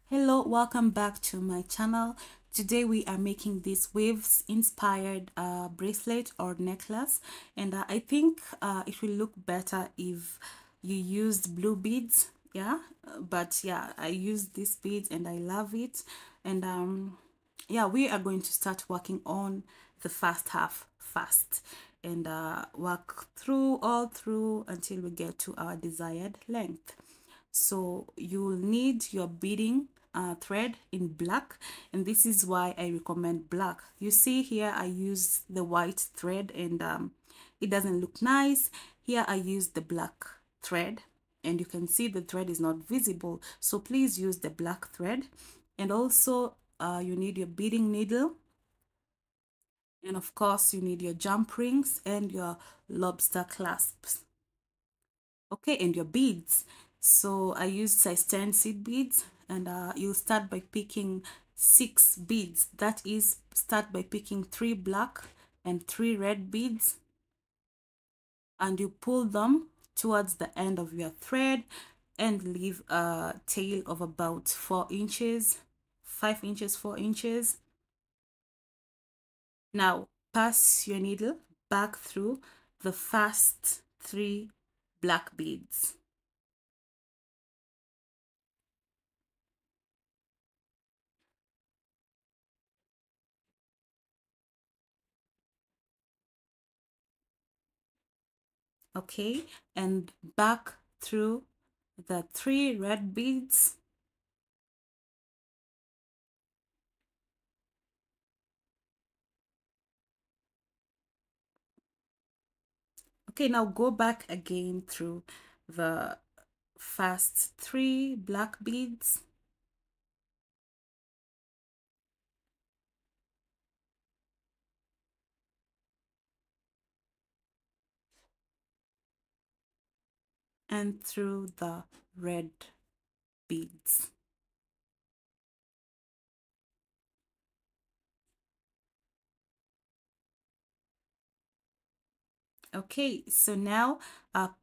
Hello, welcome back to my channel. Today we are making this waves inspired bracelet or necklace, and I think it will look better if you used blue beads. Yeah, but yeah, I use these beads and I love it. And yeah, we are going to start working on the first half fast and work through all through until we get to our desired length. So you'll need your beading thread in black, and this is why I recommend black. You see here I use the white thread and it doesn't look nice. Here I use the black thread and you can see the thread is not visible, so please use the black thread. And also you need your beading needle, and of course you need your jump rings and your lobster clasps. Okay, and your beads. So I used size 10 seed beads, and you'll start by picking 6 beads. That is, start by picking 3 black and 3 red beads, and you pull them towards the end of your thread and leave a tail of about 4 inches, 5 inches, 4 inches. Now pass your needle back through the first 3 black beads. Okay, and back through the 3 red beads. Okay, now go back again through the first 3 black beads. And through the red beads. Okay, so now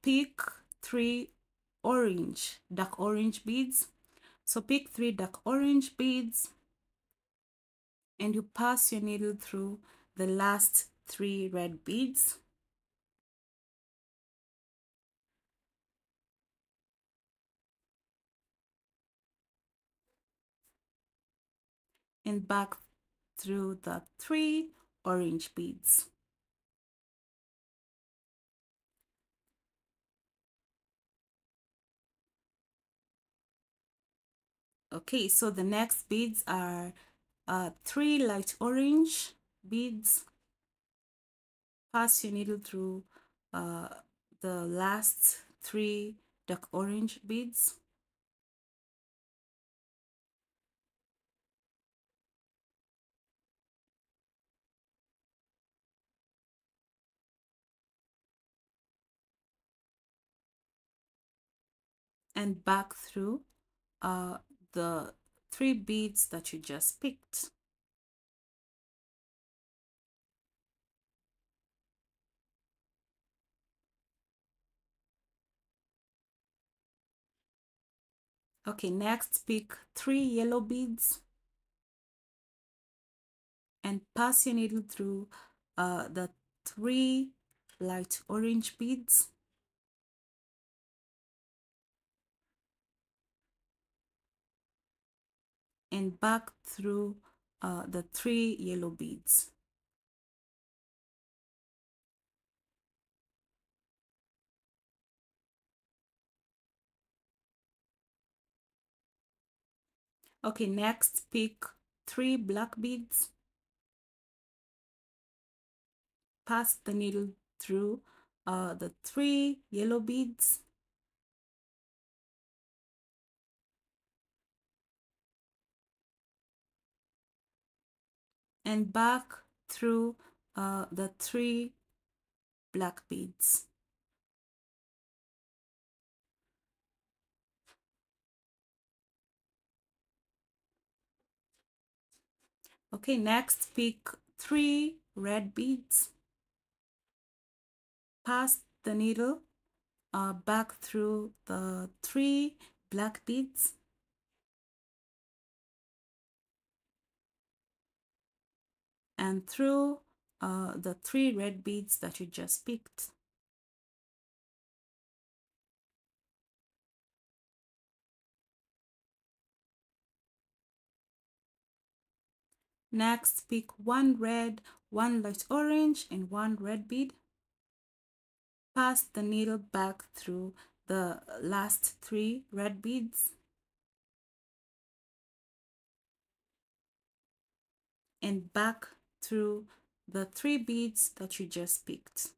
pick 3 orange, dark orange beads. So pick 3 dark orange beads and you pass your needle through the last 3 red beads. And back through the 3 orange beads. Okay, so the next beads are 3 light orange beads. Pass your needle through uh, the last 3 dark orange beads. And back through uh, the 3 beads that you just picked. Okay, next pick 3 yellow beads and pass your needle through the 3 light orange beads. And back through the 3 yellow beads. Okay, next pick 3 black beads. Pass the needle through the 3 yellow beads. And back through the 3 black beads. Okay, next pick 3 red beads. Pass the needle back through the 3 black beads. and through the 3 red beads that you just picked. Next, pick 1 red, 1 light orange, and 1 red bead. Pass the needle back through the last 3 red beads and back through the 3 beads that you just picked.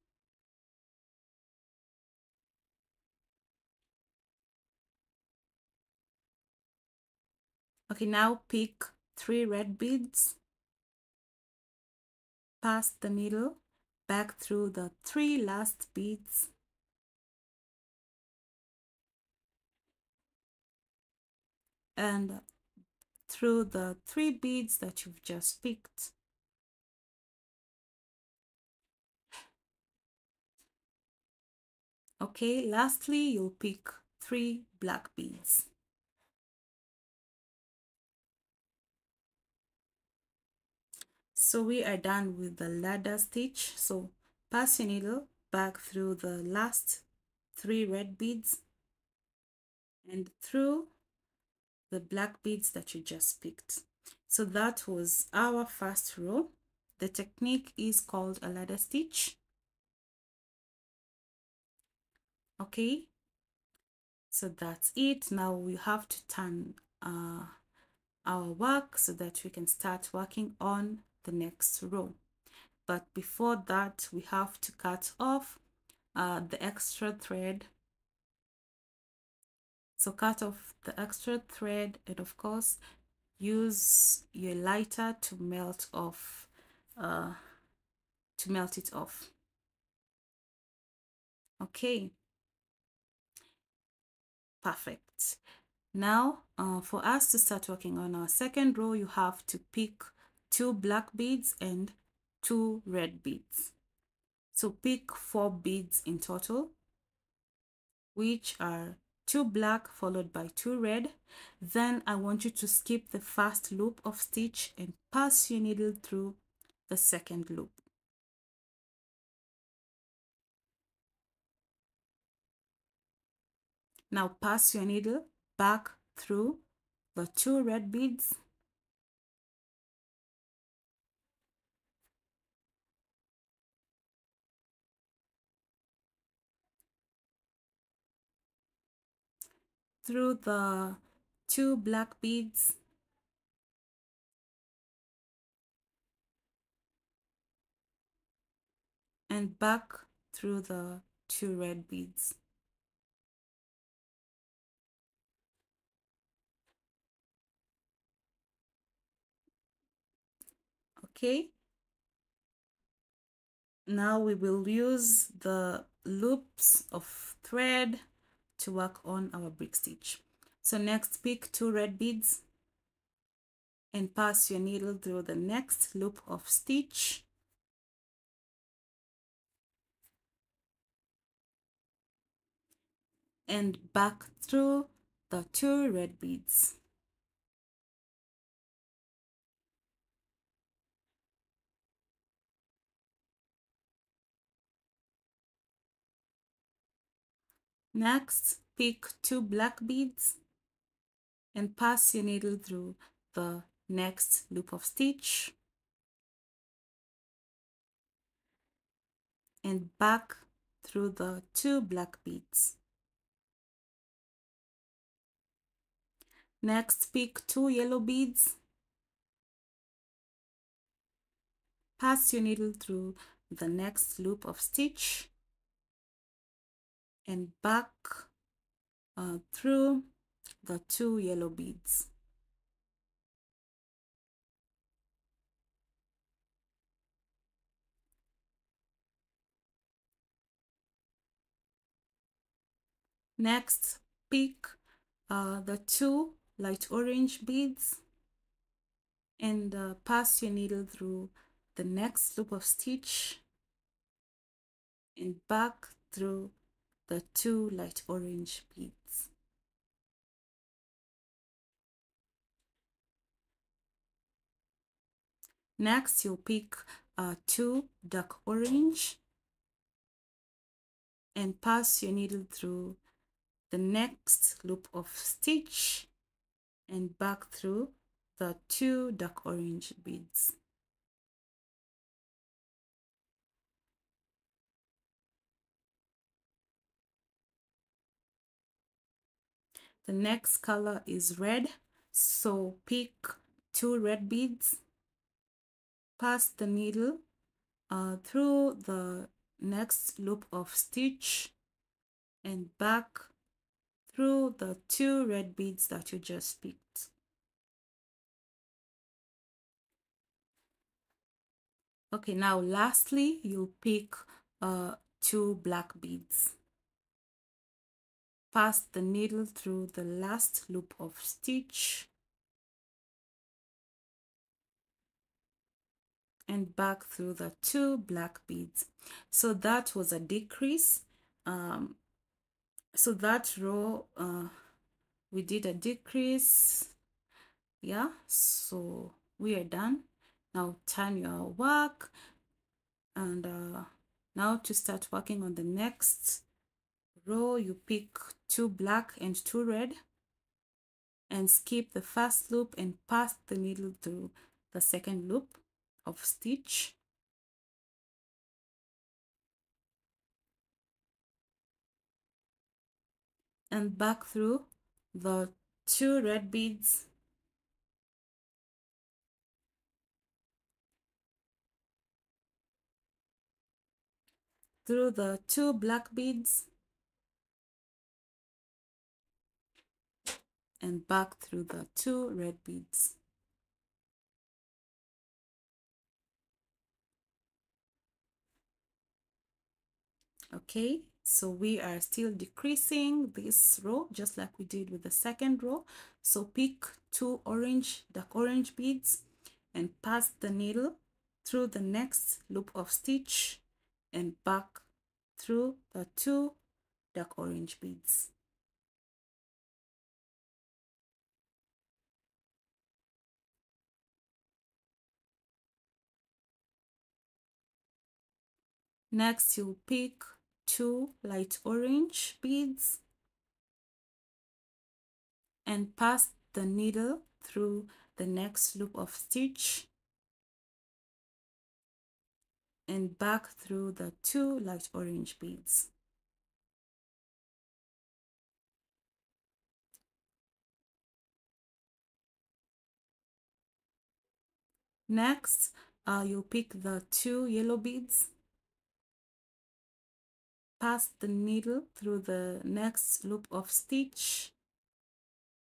Okay, now pick 3 red beads, pass the needle back through the 3 last beads and through the 3 beads that you've just picked. Okay, lastly, you'll pick 3 black beads. So we are done with the ladder stitch. So pass your needle back through the last 3 red beads and through the black beads that you just picked. So that was our first row. The technique is called a ladder stitch. Okay, so that's it. Now we have to turn our work so that we can start working on the next row. But before that, we have to cut off the extra thread. So cut off the extra thread and of course use your lighter to melt it off. Okay, perfect. Now for us to start working on our second row, you have to pick 2 black beads and 2 red beads. So pick 4 beads in total, which are 2 black followed by 2 red. Then I want you to skip the first loop of stitch and pass your needle through the second loop. Now pass your needle back through the 2 red beads through the 2 black beads and back through the 2 red beads. Okay, now we will use the loops of thread to work on our brick stitch. So next, pick 2 red beads and pass your needle through the next loop of stitch and back through the 2 red beads. Next, pick 2 black beads and pass your needle through the next loop of stitch and back through the 2 black beads. Next, pick 2 yellow beads, pass your needle through the next loop of stitch and back through the 2 yellow beads. Next, pick the 2 light orange beads and pass your needle through the next loop of stitch and back through the 2 light orange beads. Next, you'll pick two dark orange and pass your needle through the next loop of stitch and back through the two dark orange beads. The next color is red, so pick two red beads, pass the needle through the next loop of stitch and back through the two red beads that you just picked. Okay, now lastly, you pick two black beads. Pass the needle through the last loop of stitch and back through the two black beads. So that was a decrease. So that row, we did a decrease. Yeah, so we are done. Now turn your work and now to start working on the next row, you pick two black and two red and skip the first loop and pass the needle through the second loop of stitch and back through the two red beads through the two black beads and back through the two red beads. Okay, so we are still decreasing this row just like we did with the second row. So pick two dark orange beads and pass the needle through the next loop of stitch and back through the two dark orange beads. Next, you'll pick two light orange beads and pass the needle through the next loop of stitch and back through the two light orange beads. Next, you'll pick the two yellow beads, pass the needle through the next loop of stitch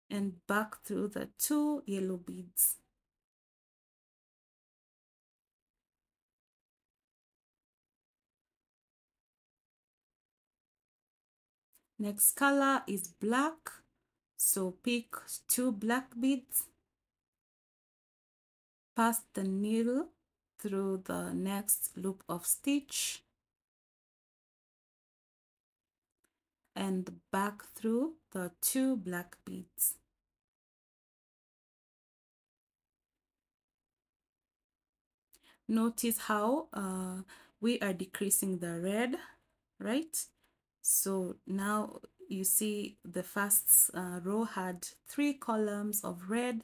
and back through the two yellow beads. Next color is black, so pick two black beads, pass the needle through the next loop of stitch and back through the two black beads. Notice how we are decreasing the red, right? So now you see the first row had 3 columns of red.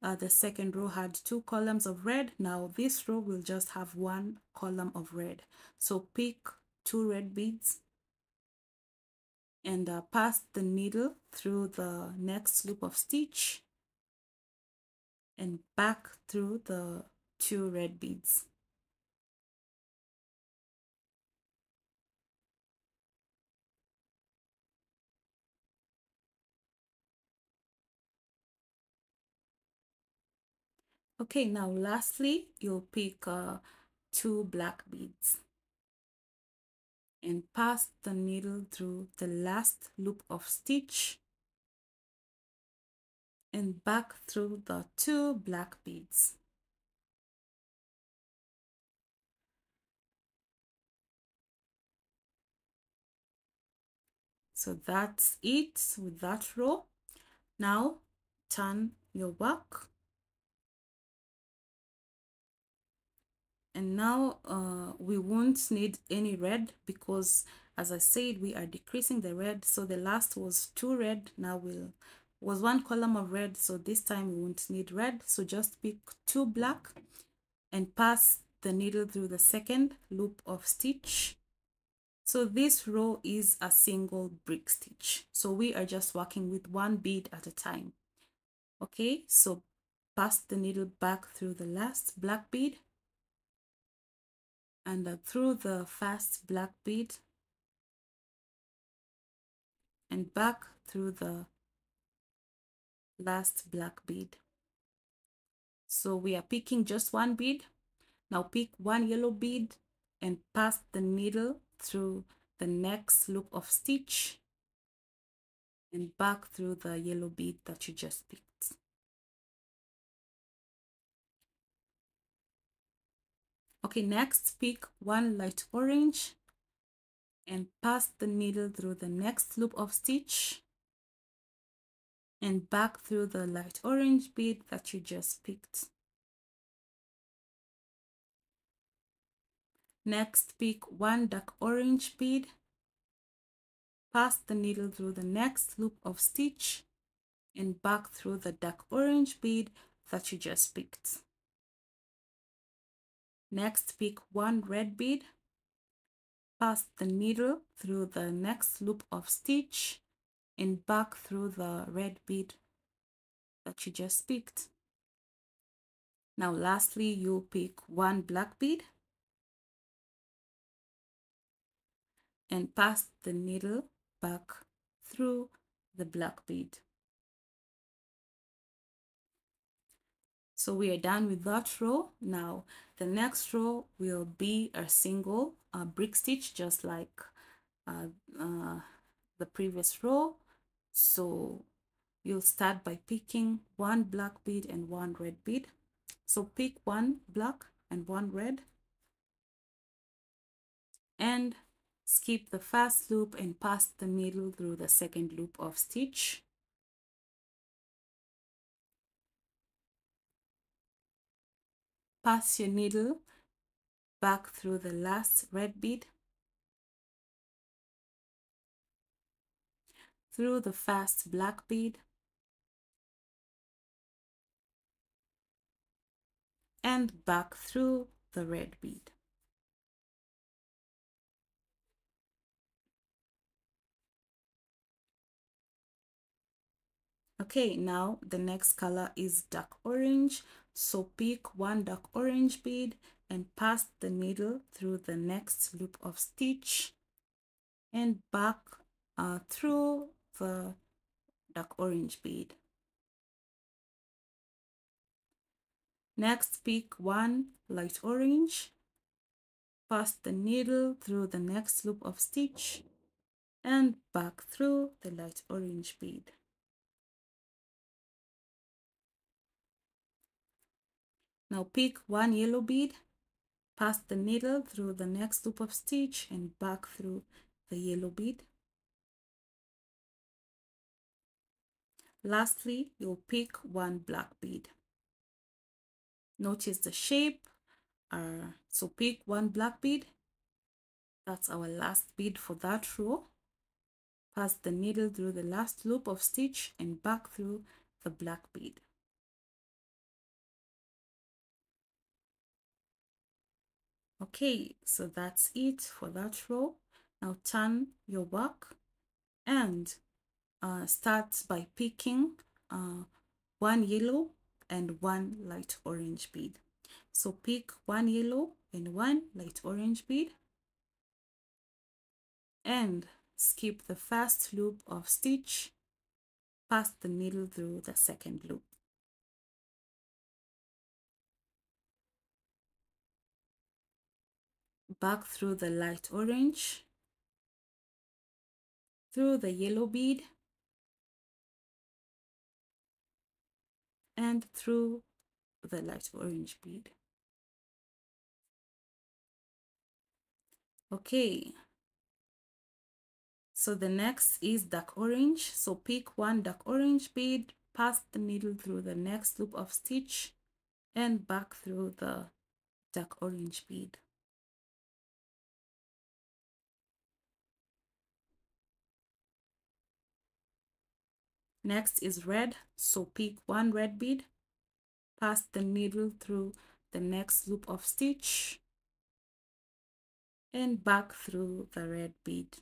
The second row had 2 columns of red. Now this row will just have 1 column of red. So pick 2 red beads and pass the needle through the next loop of stitch and back through the 2 red beads. Okay, now lastly, you'll pick 2 black beads and pass the needle through the last loop of stitch and back through the 2 black beads. So that's it with that row. Now turn your work And now we won't need any red because, as I said, we are decreasing the red. So the last was 2 red, now was 1 column of red, so this time we won't need red. So just pick 2 black and pass the needle through the second loop of stitch. So this row is a single brick stitch, so we are just working with 1 bead at a time. Okay, so pass the needle back through the last black bead and through the first black bead and back through the last black bead. So we are picking just 1 bead. Now pick 1 yellow bead and pass the needle through the next loop of stitch and back through the yellow bead that you just picked. Okay, next pick 1 light orange and pass the needle through the next loop of stitch and back through the light orange bead that you just picked. Next, pick 1 dark orange bead, pass the needle through the next loop of stitch and back through the dark orange bead that you just picked. Next, pick 1 red bead, pass the needle through the next loop of stitch and back through the red bead that you just picked. Now lastly, you pick 1 black bead and pass the needle back through the black bead. So we are done with that row. Now the next row will be a single brick stitch, just like uh, uh, the previous row. So you'll start by picking 1 black bead and 1 red bead. So pick 1 black and 1 red and skip the first loop and pass the needle through the second loop of stitch. Pass your needle back through the last red bead, through the first black bead, and back through the red bead. Okay, now the next color is dark orange. So pick 1 dark orange bead and pass the needle through the next loop of stitch and back through the dark orange bead. Next, pick 1 light orange, pass the needle through the next loop of stitch and back through the light orange bead. Now pick 1 yellow bead, pass the needle through the next loop of stitch and back through the yellow bead. Lastly, you'll pick 1 black bead. Notice the shape. So pick 1 black bead. That's our last bead for that row. Pass the needle through the last loop of stitch and back through the black bead. Okay, so that's it for that row. Now turn your work and start by picking 1 yellow and 1 light orange bead. So pick 1 yellow and 1 light orange bead and skip the first loop of stitch, pass the needle through the second loop. Back through the light orange, through the yellow bead, and through the light orange bead. Okay, so the next is dark orange. So pick 1 dark orange bead, pass the needle through the next loop of stitch and back through the dark orange bead. Next is red, so pick one red bead, pass the needle through the next loop of stitch and back through the red bead.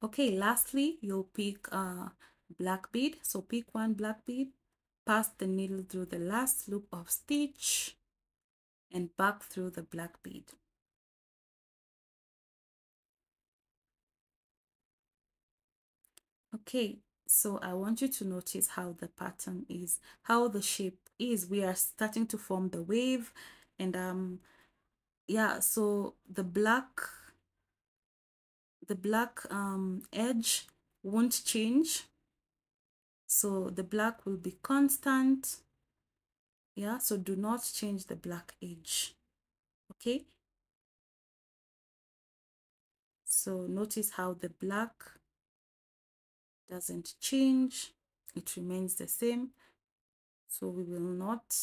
Okay, lastly, you'll pick a black bead. So pick one black bead, pass the needle through the last loop of stitch and back through the black bead. Okay, so I want you to notice how the pattern is, how the shape is. We are starting to form the wave, and yeah, so the black edge won't change, so the black will be constant. Yeah, so do not change the black edge. Okay, so notice how the black doesn't change, it remains the same. So we will not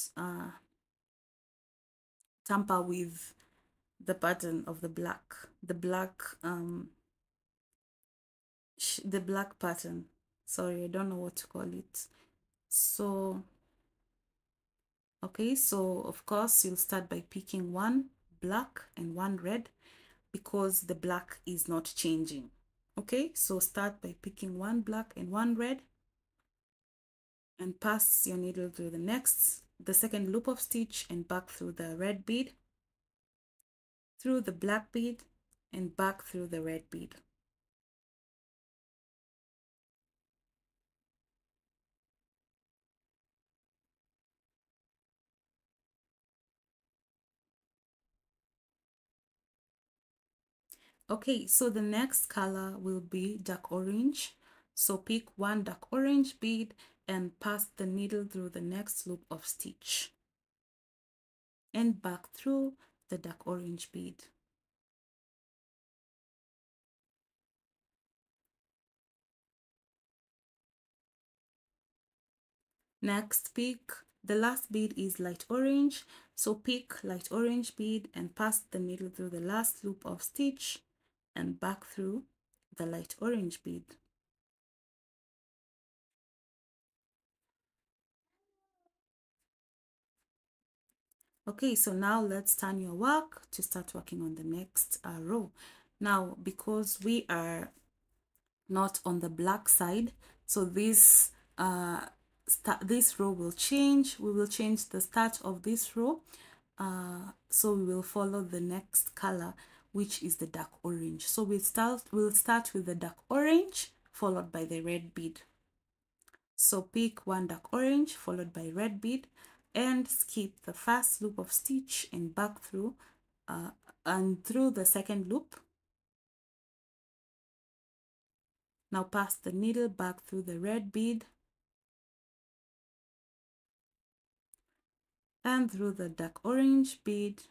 tamper with the pattern of the black pattern. Sorry, I don't know what to call it. So okay, so of course you'll start by picking one black and one red because the black is not changing. Okay, so start by picking one black and one red and pass your needle through the second loop of stitch and back through the red bead, through the black bead and back through the red bead. Okay, so the next color will be dark orange. So pick one dark orange bead and pass the needle through the next loop of stitch and back through the dark orange bead. Next, pick the last bead is light orange. So pick light orange bead and pass the needle through the last loop of stitch and back through the light orange bead. Okay, so now let's turn your work to start working on the next row. Now, because we are not on the black side, so this row will change. We will change the start of this row. So we will follow the next color, which is the dark orange. So we'll start with the dark orange followed by the red bead. So pick one dark orange followed by red bead and skip the first loop of stitch and back through and through the second loop. Now pass the needle back through the red bead and through the dark orange bead,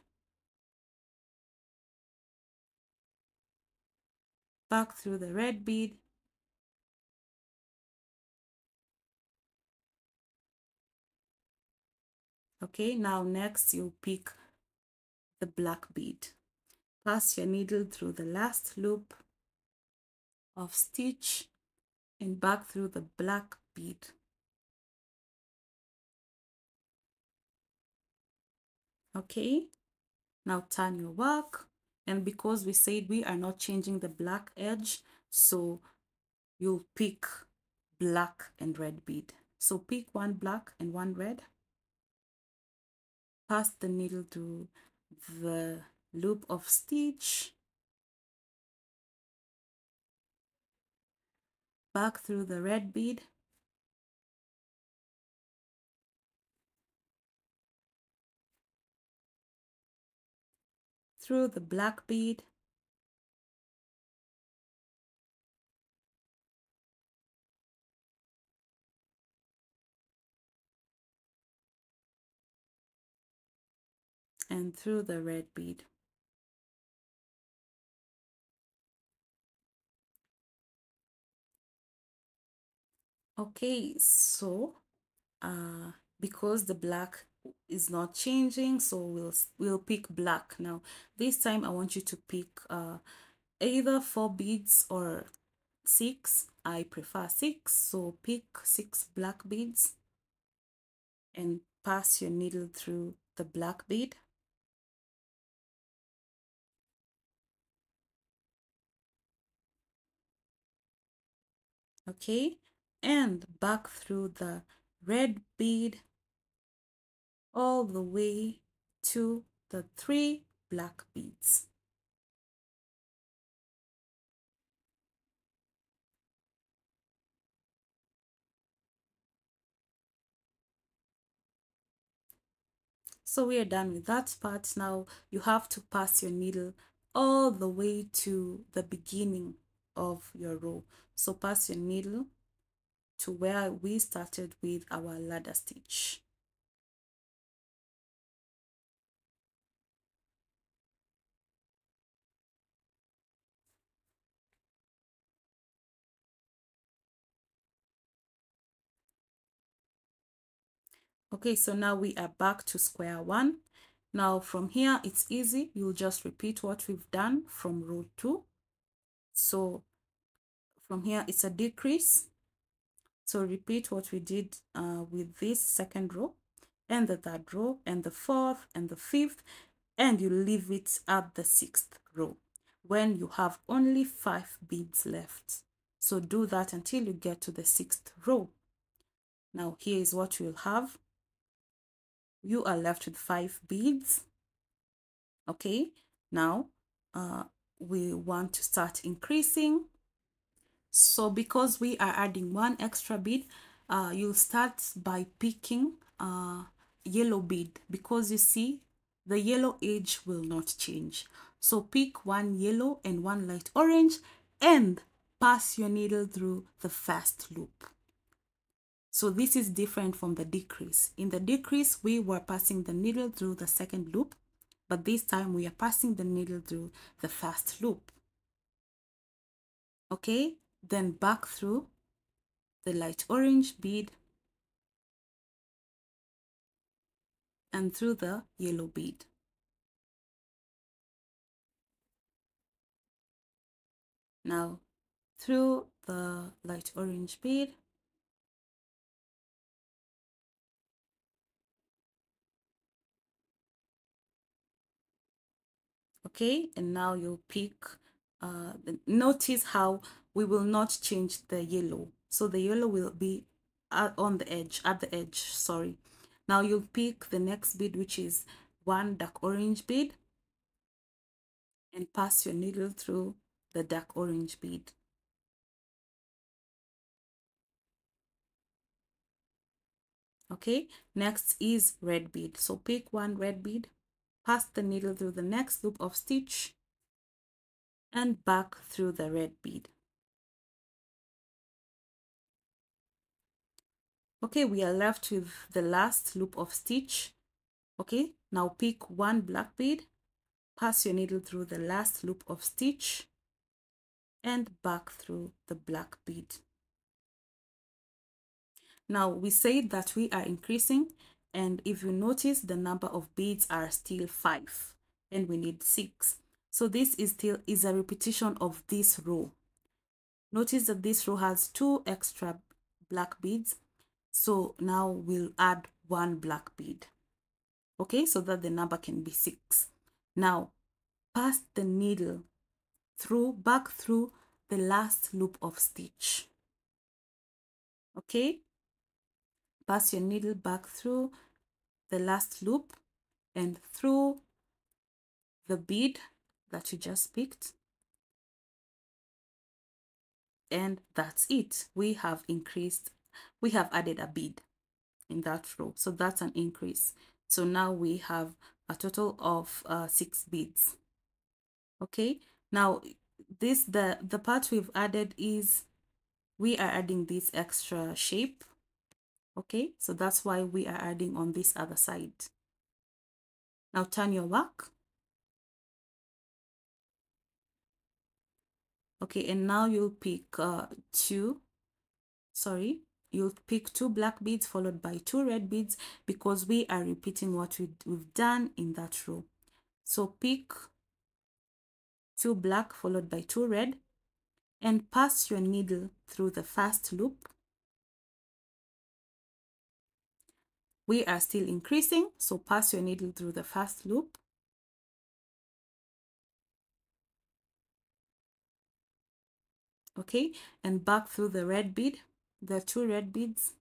back through the red bead, okay. Now next you'll pick the black bead, pass your needle through the last loop of stitch and back through the black bead. Okay, now turn your work, and because we said we are not changing the black edge, so you'll pick black and red bead. So pick one black and one red, pass the needle through the loop of stitch, back through the red bead, through the black bead, and through the red bead. Okay, so because the black is not changing, so we'll pick black. Now this time I want you to pick either 4 beads or 6. I prefer 6, so pick 6 black beads and pass your needle through the black bead. Okay, and back through the red bead all the way to the 3 black beads. So we are done with that part. Now you have to pass your needle all the way to the beginning of your row. So pass your needle to where we started with our ladder stitch. Okay, so now we are back to square one. Now from here, it's easy. You'll just repeat what we've done from row 2. So from here, it's a decrease. So repeat what we did with this second row and the third row and the fourth and the fifth, and you leave it at the 6th row when you have only 5 beads left. So do that until you get to the 6th row. Now here is what you'll have. You are left with 5 beads. Okay, now we want to start increasing. So because we are adding 1 extra bead, you'll start by picking yellow bead, because you see the yellow edge will not change. So pick 1 yellow and 1 light orange and pass your needle through the first loop. So this is different from the decrease. In the decrease, we were passing the needle through the second loop, but this time we are passing the needle through the first loop. Okay, then back through the light orange bead and through the yellow bead. Now through the light orange bead, okay, and now you pick, notice how we will not change the yellow. So the yellow will be on the edge, at the edge, sorry. Now you'll pick the next bead, which is 1 dark orange bead, and pass your needle through the dark orange bead. Okay, next is red bead. So pick 1 red bead, pass the needle through the next loop of stitch and back through the red bead. Okay, we are left with the last loop of stitch. Okay, now pick 1 black bead, pass your needle through the last loop of stitch and back through the black bead. Now we said that we are increasing, and if you notice, the number of beads are still 5 and we need 6. So this is still a repetition of this row. Notice that this row has 2 extra black beads. So now we'll add 1 black bead. Okay, so that the number can be 6. Now pass the needle back through the last loop of stitch. Okay, pass your needle back through the last loop and through the bead that you just picked, and that's it. We have added a bead in that row, so that's an increase. So now we have a total of 6 beads. Okay, now the part we've added is we are adding this extra shape. Okay, so that's why we are adding on this other side. Now turn your work. Okay, and now you'll pick 2, sorry, you'll pick 2 black beads followed by 2 red beads, because we are repeating what we've done in that row. So pick 2 black followed by 2 red and pass your needle through the first loop. We are still increasing, so pass your needle through the first loop. Okay, and back through the red bead, the 2 red beads.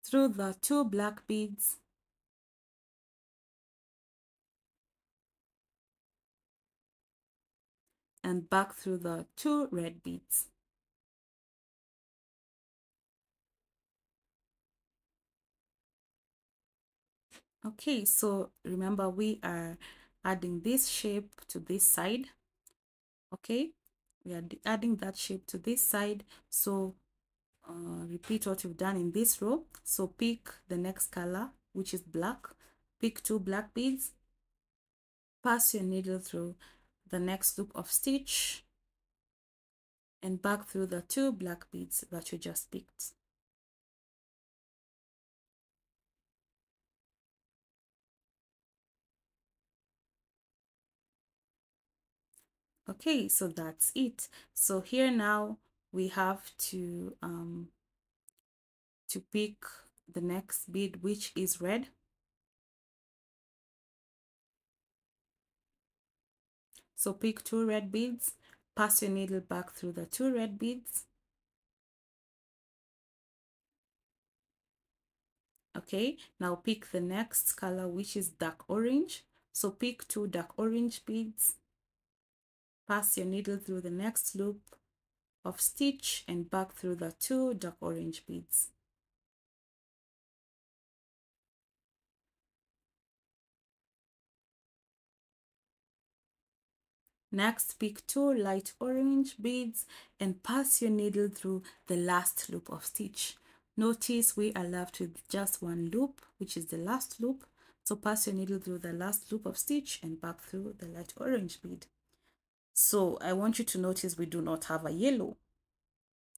Through the 2 black beads. And back through the 2 red beads. Okay, so remember we are adding this shape to this side. Okay, we are adding that shape to this side. So repeat what you've done in this row. So pick the next color, which is black. Pick 2 black beads. Pass your needle through the next loop of stitch and back through the 2 black beads that you just picked. Okay, so that's it. So here now we have to pick the next bead, which is red. So pick 2 red beads, pass your needle back through the 2 red beads. Okay, now pick the next color, which is dark orange. So pick 2 dark orange beads, pass your needle through the next loop of stitch and back through the 2 dark orange beads. Next, pick 2 light orange beads and pass your needle through the last loop of stitch. Notice we are left with just one loop, which is the last loop. So pass your needle through the last loop of stitch and back through the light orange bead. So I want you to notice we do not have a yellow,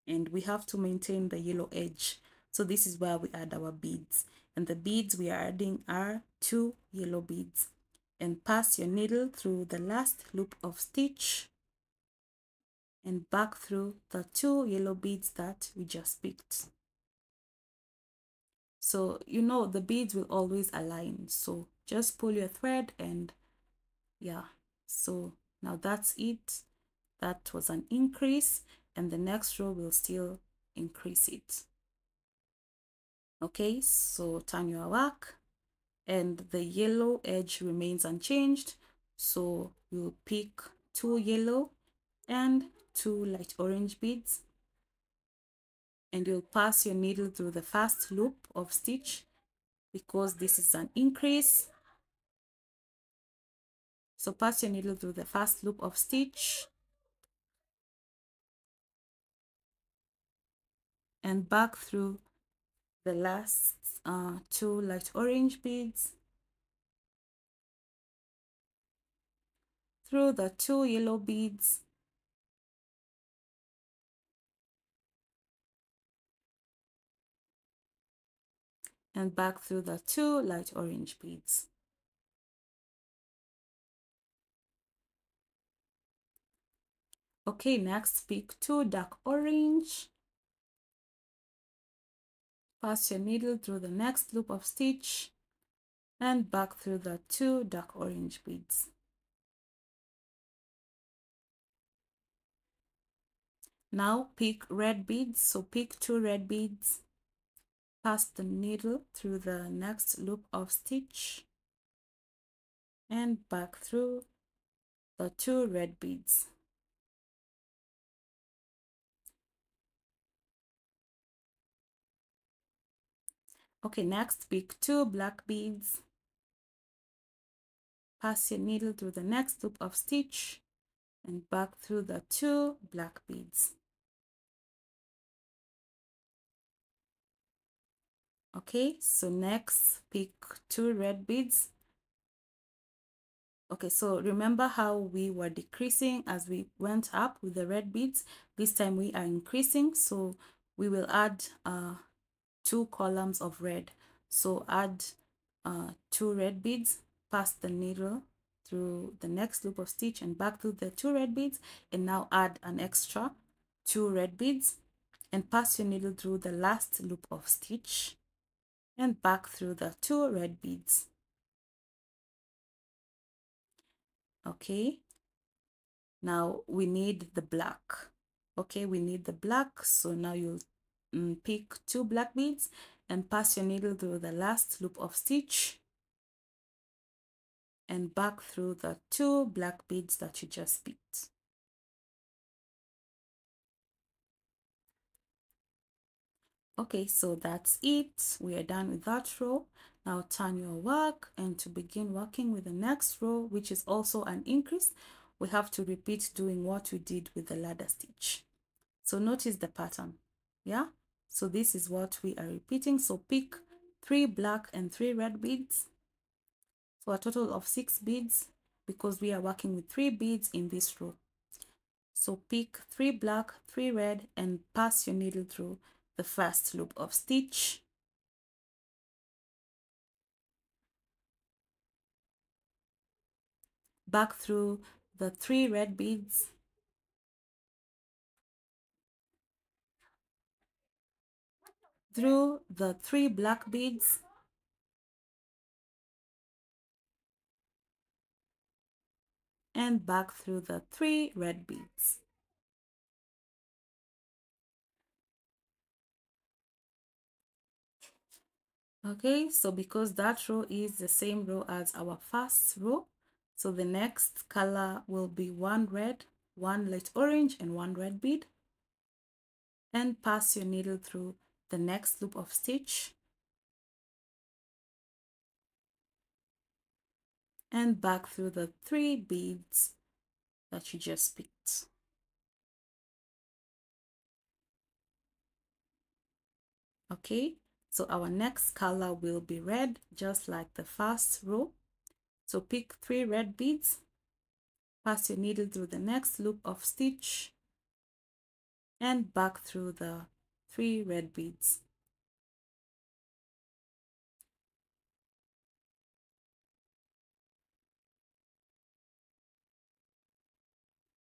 and we have to maintain the yellow edge. So this is where we add our beads, and the beads we are adding are 2 yellow beads. And pass your needle through the last loop of stitch and back through the 2 yellow beads that we just picked. So you know the beads will always align, so just pull your thread and yeah. So now that's it. That was an increase, and the next row will still increase it. Okay, so turn your work and the yellow edge remains unchanged, so we'll pick 2 yellow and 2 light orange beads, and you'll pass your needle through the first loop of stitch because this is an increase. So pass your needle through the first loop of stitch and back through the last 2 light orange beads, through the 2 yellow beads, and back through the 2 light orange beads. Okay, next pick 2 dark orange, pass your needle through the next loop of stitch and back through the 2 dark orange beads. Now pick red beads, so pick 2 red beads, pass the needle through the next loop of stitch and back through the 2 red beads. Okay, next pick 2 black beads, pass your needle through the next loop of stitch and back through the 2 black beads. Okay, so next pick 2 red beads, Okay, so remember how we were decreasing as we went up with the red beads. This time we are increasing, so we will add 2 columns of red. So add 2 red beads, pass the needle through the next loop of stitch and back through the 2 red beads, and now add an extra 2 red beads and pass your needle through the last loop of stitch and back through the 2 red beads. Okay, now we need the black. Okay, we need the black, so now you'll pick 2 black beads and pass your needle through the last loop of stitch and back through the 2 black beads that you just picked. Okay, so that's it. We are done with that row. Now turn your work, and to begin working with the next row, which is also an increase, we have to repeat doing what we did with the ladder stitch. So notice the pattern. Yeah, so this is what we are repeating. So pick 3 black and 3 red beads for a total of 6 beads, because we are working with 3 beads in this row. So pick 3 black, 3 red, and pass your needle through the first loop of stitch. Back through the 3 red beads. Through the 3 black beads. And back through the 3 red beads. Okay, so because that row is the same row as our first row, so the next color will be 1 red, 1 light orange, and 1 red bead. And pass your needle through the next loop of stitch and back through the 3 beads that you just picked. Okay, so our next color will be red, just like the first row. So pick 3 red beads, pass your needle through the next loop of stitch and back through the 3 red beads.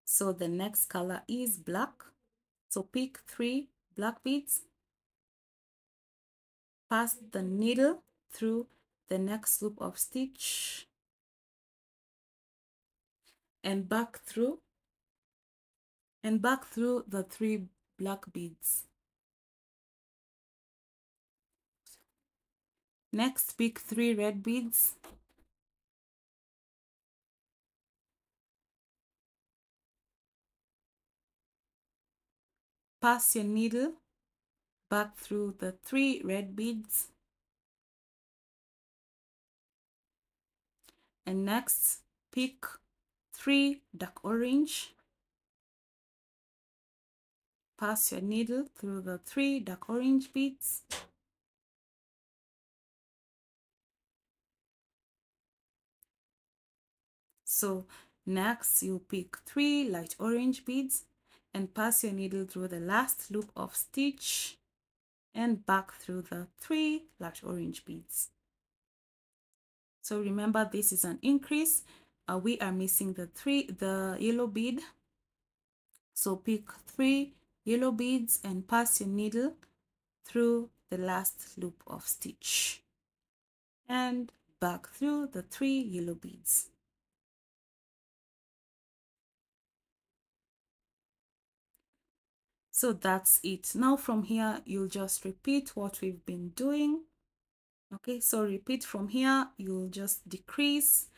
So the next color is black. So pick 3 black beads, pass the needle through the next loop of stitch and back through the 3 black beads. Next, pick 3 red beads, pass your needle back through the 3 red beads, and next pick 3 dark orange, pass your needle through the 3 dark orange beads, so next you pick 3 light orange beads and pass your needle through the last loop of stitch and back through the 3 light orange beads. So remember, this is an increase. We are missing the yellow bead. So pick 3 yellow beads and pass your needle through the last loop of stitch and back through the 3 yellow beads. So that's it. Now from here, you'll just repeat what we've been doing. Okay, so repeat from here, you'll just decrease,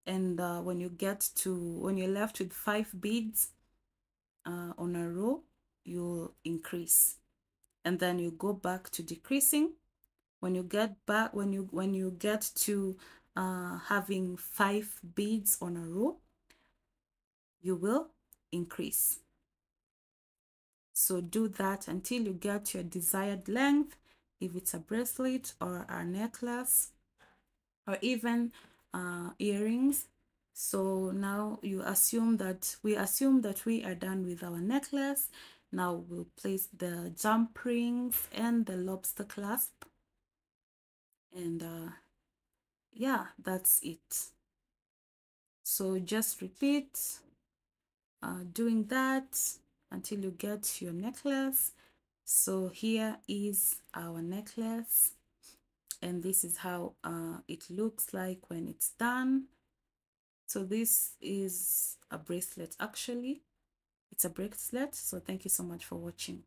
and when you're left with 5 beads on a row, you'll increase, and then you go back to decreasing. When you get to having 5 beads on a row, you will increase. So do that until you get your desired length, if it's a bracelet or a necklace or even earrings. So now we assume that we are done with our necklace. Now we'll place the jump rings and the lobster clasp, and yeah, that's it. So just repeat doing that until you get your necklace. So here is our necklace, and this is how it looks like when it's done. So this is a bracelet. Actually, it's a bracelet. So thank you so much for watching.